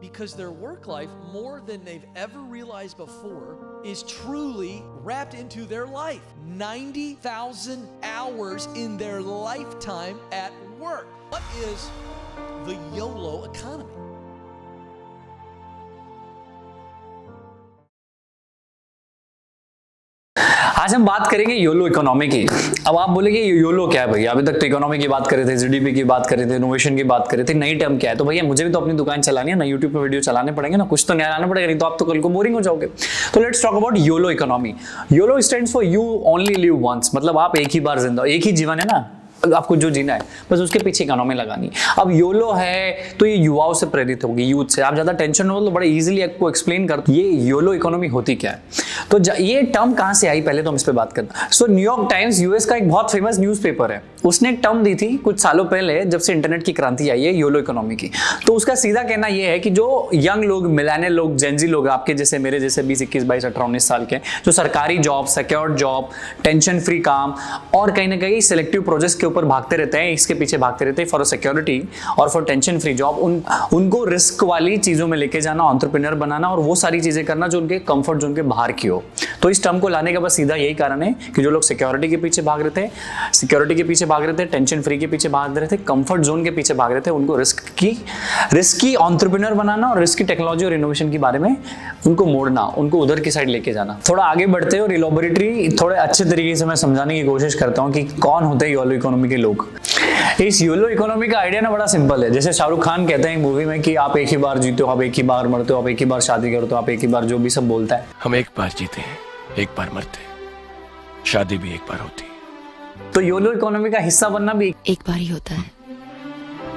because their work life, more than they've ever realized before, is truly wrapped into their life. 90,000 hours in their lifetime at work. What is the YOLO economy? आज हम बात करेंगे YOLO economy की। अब आप बोलेंगे YOLO क्या है भैया, अभी तक तो इकोनॉमी की बात कर रहे थे, जीडीपी की बात कर रहे थे, इनोवेशन की बात कर रहे थे, नई टर्म क्या है? तो भैया मुझे भी तो अपनी दुकान चलानी है ना, यूट्यूब पे वीडियो चलाने पड़ेंगे ना, कुछ तो नया लाना पड़ेगा, नहीं तो आप तो कल को बोरिंग हो जाओगे। तो let's talk about YOLO economy. YOLO stands for you only live once, मतलब आप एक ही बार जिंदा, एक ही जीवन है ना, आपको जो जीना है बस उसके पीछे इकोनॉमी लगानी। अब योलो है तो ये युवाओं से प्रेरित होगी, यूथ से। आप ज्यादा टेंशन हो तो बड़े इजीली आपको एक्सप्लेन कर ये योलो इकोनॉमी होती क्या है। तो ये टर्म कहां से आई, पहले तो हम इस पे बात करते हैं। सो न्यूयॉर्क टाइम्स यूएस का एक बहुत फेमस न्यूज़पेपर है, उसने एक टर्म दी थी कुछ सालों पहले जब से इंटरनेट की क्रांति आई है योलो इकोनॉमी की। तो उसका सीधा कहना यह है कि जो यंग लोग, मिलेनियल लोग, जेनजी लोग, आपके जैसे, मेरे जैसे 20, 21, 22, 18, 19 साल के, जो सरकारी job, secured job, tension free काम और कहीं ना कहीं सिलेक्टिव प्रोजेक्ट्स के ऊपर भागते रहते हैं, इसके पीछे भागते रहते हैं फॉर सिक्योरिटी और फॉर टेंशन फ्री जॉब, उनको रिस्क वाली चीजों में लेके जाना, एंटरप्रेन्योर बनाना और वो सारी चीजें करना जो उनके कंफर्ट जोन के बाहर की हो। तो इस टर्म को लाने का बस सीधा यही कारण है कि जो लोग सिक्योरिटी के पीछे भाग रहे थे, टेंशन फ्री के पीछे भाग रहे थे, कंफर्ट जोन के पीछे भाग रहे थे, उनको रिस्की एंटरप्रेन्योर बनाना और रिस्की टेक्नोलॉजी और इनोवेशन के बारे में उनको मोड़ना, उनको उधर की साइड लेके जाना। थोड़ा आगे बढ़ते हैं और इलॉबरेटरी थोड़े अच्छे तरीके से मैं समझाने की कोशिश करता हूँ कि कौन होते हैं योलो इकोनॉमी के लोग। इस योलो इकोनॉमी का आइडिया ना बड़ा सिंपल है। जैसे शाहरुख खान कहते हैं मूवी में कि आप एक ही बार जीते हो, आप एक ही बार मरते हो, आप एक ही बार शादी करते हो, आप एक ही बार, जो भी सब बोलता है। हम एक बार जीते हैं, एक बार मरते हैं, शादी भी एक बार होती है। तो योलो इकोनॉमी का हिस्सा बनना भी एक बार ही होता है।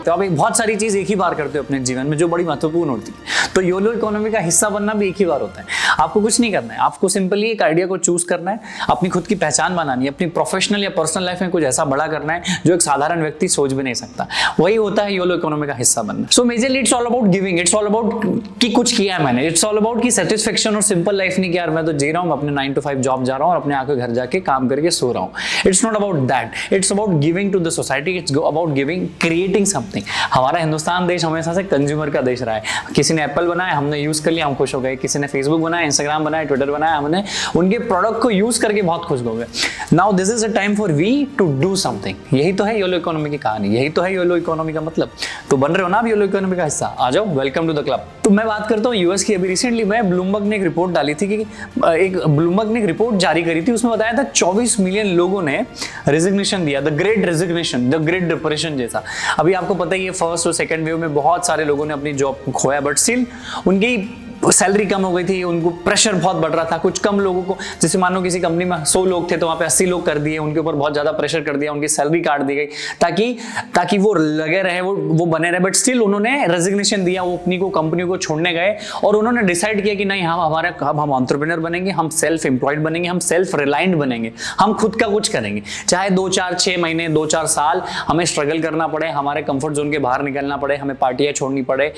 तो आप एक बहुत सारी चीज एक ही बार करते हो अपने जीवन में जो बड़ी महत्वपूर्ण होती है। तो योलो इकोनॉमी का हिस्सा बनना भी एक ही बार होता है। आपको कुछ नहीं करना है, आपको सिंपली एक आइडिया को चूज करना है, अपनी खुद की पहचान बनानी है, अपनी प्रोफेशनल या पर्सनल लाइफ में कुछ ऐसा बड़ा करना है जो एक साधारण व्यक्ति सोच भी नहीं सकता। वही होता है योलो इकोनॉमी का हिस्सा बनना। सो majorly it's all about giving, it's all about कि कुछ किया है मैंने, इट्स ऑल अबाउट की सेटिस्फेक्शन और सिंपल लाइफ नहीं कि यार मैं तो जी रहा हूँ, अपने 9 to 5 जॉब जा रहा हूँ और अपने आके घर जाके काम करके सो रहा हूँ। It's not about that, it's about giving to the society, it's about giving, creating something. हमारा हिंदुस्तान देश हमेशा से कंज्यूमर का देश रहा है। किसी ने एप्पल बनाया, हमने यूज कर लिया, हम खुश हो गए। किसी ने फेसबुक बनाया, इंस्टाग्राम बनाया, ट्विटर बनाया, हमने उनके प्रोडक्ट को यूज करके बहुत खुश हो गए। Now this is a time for we to do something. यही तो है योलो इकोनॉमी की कहानी, यही तो है योलो इकोनॉमी का मतलब। तो बन रहे हो ना आप योलो इकोनॉमी का हिस्सा, आ जाओ, वेलकम टू द क्लब। तो मैं बात करता हूँ यूएस की। अभी रिसेंटली मैं ब्लूमबर्ग ने एक रिपोर्ट डाली थी कि ब्लूमबर्ग ने एक रिपोर्ट जारी करी थी, उसमें बताया था 24 मिलियन लोगों ने रेजिग्नेशन दिया, the great resignation, the great depression जैसा। अभी आपको पता ही है फर्स्ट और सेकंड वेव में बहुत सारे लोगों ने अपनी जॉब खोया, बट स्टिल उनकी सैलरी कम हो गई थी, उनको प्रेशर बहुत बढ़ रहा था। कुछ कम लोगों को, जैसे मान लो किसी कंपनी में 100 लोग थे तो वहां पे 80 लोग कर दिए, उनके ऊपर बहुत ज्यादा प्रेशर कर दिया, उनकी सैलरी काट दी गई ताकि वो लगे रहे, वो बने रहे। बट स्टिल उन्होंने रेजिग्नेशन दिया, वो अपनी को कंपनी को छोड़ने गए और उन्होंने डिसाइड किया कि नहीं, हम एंटरप्रेन्योर बनेंगे, हम सेल्फ एम्प्लॉयड बनेंगे, हम सेल्फ रिलायंट बनेंगे, हम खुद का कुछ करेंगे। चाहे 2, 4, 6 महीने, 2, 4 साल हमें स्ट्रगल करना पड़े, हमारे कंफर्ट जोन के बाहर निकलना पड़े, हमें पार्टियां छोड़नी पड़े,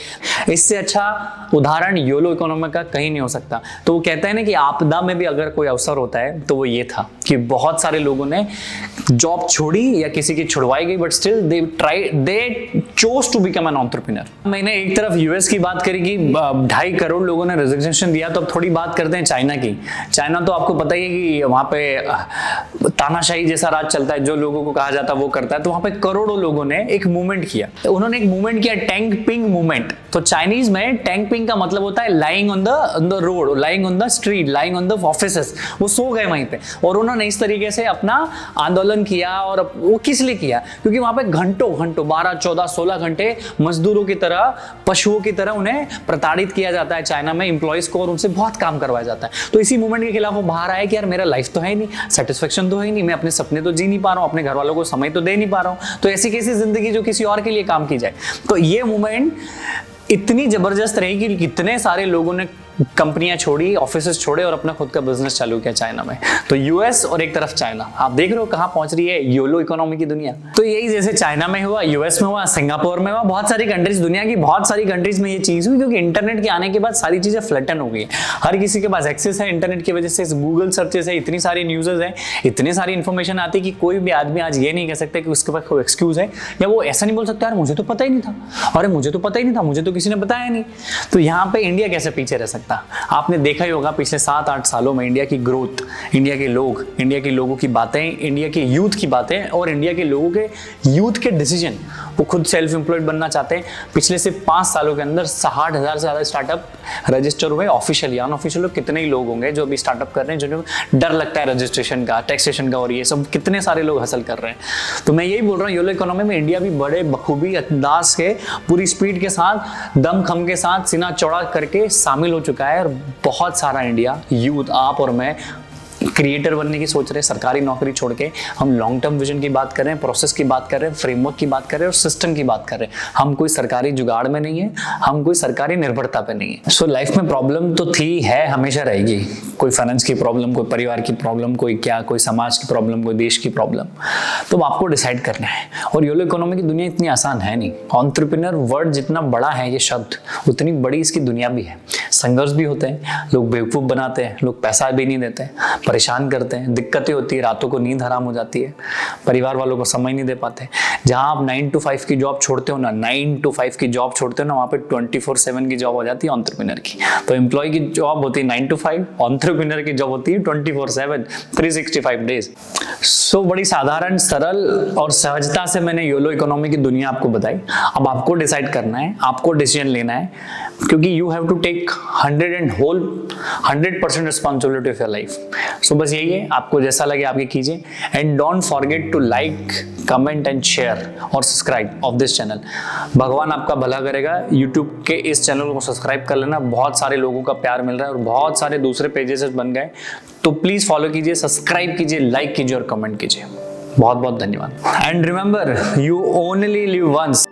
इससे अच्छा उदाहरण योलो इकोनॉमी का कहीं नहीं हो सकता। तो वो कहते हैं ना कि आपदा में भी अगर कोई अवसर होता है तो वो ये था कि बहुत सारे लोगों ने जॉब छोड़ी या किसी की छुड़वाई गई, but still they chose to become an entrepreneur. मैंने एक तरफ यूएस की बात करी कि 2.5 करोड़ लोगों ने रेजिग्नेशन दिया, तो अब थोड़ी बात करते हैं चाइना की। चाइना तो आपको पता ही है कि वहां पे तानाशाही जैसा राज चलता है, जो लोगों को कहा जाता है वो करता है। तो वहां पे करोड़ों लोगों ने एक मूवमेंट किया, उन्होंने एक मूवमेंट किया, टैंग पिंग मूवमेंट। तो चाइनीज में टैंग पिंग का मतलब होता है lying on the road, lying on the street, lying on the offices. वो सो गए वहीं पे और उन्होंने इस तरीके से अपना आंदोलन किया। और वो किस लिए किया? क्योंकि वहां पे घंटों 12, 14, 16 घंटे मजदूरों की तरह, पशुओं की तरह उन्हें प्रताड़ित किया जाता है चाइना में एम्प्लॉइज को, और उनसे बहुत काम करवाया जाता है। तो इसी मूवमेंट के खिलाफ वो बाहर आया कि यार मेरा लाइफ तो है ही नहीं, सेटिस्फेक्शन तो है ही नहीं, मैं अपने सपने तो जी नहीं पा रहा हूँ, अपने घर वालों को समय तो दे नहीं पा रहा हूँ, तो ऐसी कैसी जिंदगी जो किसी और के लिए काम की जाए। तो ये मूवमेंट इतनी जबरदस्त रही कि कितने सारे लोगों ने कंपनियां छोड़ी, ऑफिसेस छोड़े और अपना खुद का बिजनेस चालू किया चाइना में। तो यूएस और एक तरफ चाइना, आप देख रहे हो कहां पहुंच रही है योलो इकोनॉमी की दुनिया। तो यही जैसे चाइना में हुआ, यूएस में हुआ, सिंगापुर में हुआ, बहुत सारी कंट्रीज, दुनिया की बहुत सारी कंट्रीज में ये चीज हुई, क्योंकि इंटरनेट के आने के बाद सारी चीजें फ्लैटन हो गई है। हर किसी के पास एक्सेस है इंटरनेट की वजह से, गूगल सर्चेस है, इतनी सारी न्यूज़ेस है, इतनी सारी इंफॉर्मेशन आती है कि कोई भी आदमी आज ये नहीं कह सकता कि उसके पास कोई एक्सक्यूज है, या वो ऐसा नहीं बोल सकता यार मुझे तो पता ही नहीं था, अरे मुझे तो पता ही नहीं था, मुझे तो किसी ने बताया नहीं। तो यहाँ पे इंडिया कैसे पीछे रह सकता? आपने देखा ही होगा पिछले 7-8 सालों में इंडिया की ग्रोथ, इंडिया के लोग, इंडिया के लोगों की बातें, इंडिया के यूथ की बातें और इंडिया के लोगों के यूथ के डिसीजन, वो खुद सेल्फ एम्प्लॉयड बनना चाहते हैं। पिछले से 5 सालों के अंदर 60,000 से ज़्यादा स्टार्टअप रजिस्टर हुए, ऑफिशियल या अनऑफिशियल लोग कितने ही लोग होंगे जो अभी स्टार्टअप कर रहे हैं, जो डर लगता है रजिस्ट्रेशन का, टैक्सेशन का, और ये सब कितने सारे लोग हासिल कर रहे हैं। तो मैं यही बोल रहा हूँ, योलो इकोनॉमी में इंडिया भी बड़े बखूबी अंदाज से, पूरी स्पीड के साथ, दम खम के साथ, सीना चौड़ा करके शामिल हो चुका है। और बहुत सारा इंडिया यूथ, आप और मैं क्रिएटर बनने की सोच रहे हैं, सरकारी नौकरी छोड़ के हम लॉन्ग टर्म विजन की बात कर रहे हैं, प्रोसेस की बात कर रहे हैं, फ्रेमवर्क की बात कर रहे हैं और सिस्टम की बात कर रहे हैं। हम कोई सरकारी जुगाड़ में नहीं है, हम कोई सरकारी निर्भरता पे नहीं है। सो लाइफ में प्रॉब्लम तो थी, है, हमेशा रहेगी। कोई फाइनेंस की प्रॉब्लम, कोई परिवार की प्रॉब्लम, कोई क्या, कोई समाज की प्रॉब्लम, कोई देश की प्रॉब्लम, तो आपको डिसाइड करना है। और योलो इकोनॉमी की दुनिया इतनी आसान है नहीं। एंटरप्रेन्योर वर्ड जितना बड़ा है ये शब्द, उतनी बड़ी इसकी दुनिया भी है। संघर्ष भी होते हैं, लोग बेवकूफ बनाते हैं, लोग पैसा भी नहीं देते, परेशान करते हैं, दिक्कतें होती है, रातों को नींद हराम हो जाती है, परिवार वालों को समय नहीं दे पाते। जहां आप 9 to 5 की जॉब छोड़ते हो ना, 9 to 5 की जॉब छोड़ते हो ना, वहां पे 24/7 की जॉब हो जाती है एंटरप्रेन्योर की। तो एम्प्लॉय की जॉब होती है 9 to 5, एंटरप्रेन्योर की जॉब होती है 24/7, 365 डेज। सो बड़ी साधारण, सरल और सहजता से मैंने योलो इकोनॉमी की दुनिया आपको बताई। अब आपको डिसाइड करना है, आपको डिसीजन लेना है, क्योंकि you have to take 100% responsibility of your life. So बस यही है, आपको जैसा लगे आप ये कीजिए। And don't forget to like, comment and share और सब्सक्राइब ऑफ दिस चैनल। भगवान आपका भला करेगा। यूट्यूब के इस चैनल को सब्सक्राइब कर लेना, बहुत सारे लोगों का प्यार मिल रहा है और बहुत सारे दूसरे पेजेस बन गए, तो प्लीज फॉलो कीजिए, सब्सक्राइब कीजिए, लाइक कीजिए और कमेंट कीजिए। बहुत बहुत धन्यवाद। And remember, you only live once.